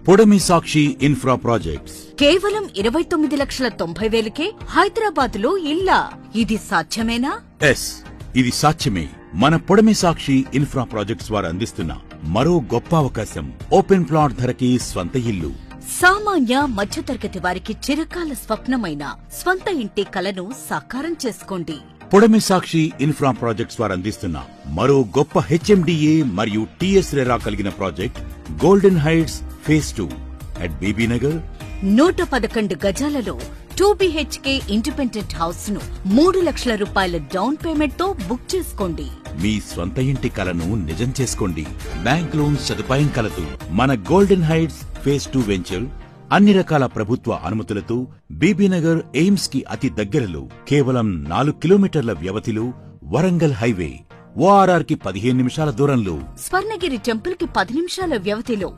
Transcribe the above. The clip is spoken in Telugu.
పొడమి సాక్షి ఇన్ఫ్రా ప్రాజెక్ట్స్ కేవలం 29,90,000కే హైదరాబాద్ లో ఇల్లా? ఇది సాధ్యమేనా? ఎస్, ఇది సాధ్యమే. మన పొడమి సాక్షి ఇన్ఫ్రా ప్రాజెక్ట్స్ వారు అందిస్తున్న మరో గొప్ప అవకాశం. ఓపెన్ ప్లాట్ ధరకి స్వంత ఇల్లు. సామాన్య మధ్యతరగతి వారికి చిరకాల స్వప్నమైన స్వంత ఇంటి కలను సాకారం చేసుకోండి. పొడమి సాక్షి ఇన్ఫ్రా ప్రాజెక్ట్స్ వారు అందిస్తున్న మరో గొప్ప హెచ్ఎండిఏ మరియు టిఎస్ రెరా కలిగిన project golden heights phase 2 at Bibi Nagar. 111 గజాలలో 2BHK ఇండిపెండెంట్ హౌస్ ను 3 లక్షల రూపాయల డౌన్ పేమెంట్ తో బుక్ చేసుకోండి. మీ స్వంత ఇంటి కలను నిజం చేసుకోండి. బ్యాంక్ లోన్ సదుపాయం కలదు. మన గోల్డెన్ హైట్స్ ఫేజ్ 2 వెంచర్ అన్ని రకాల ప్రభుత్వ అనుమతులతో బీబీనగర్ ఎయిమ్స్ కి అతి దగ్గరలో, కేవలం 4 కిలోమీటర్ల వ్యవధిలో, వరంగల్ హైవే ORR కి 15 నిమిషాల దూరంలో, స్వర్ణగిరి టెంపుల్ కి 10 నిమిషాల వ్యవధిలో,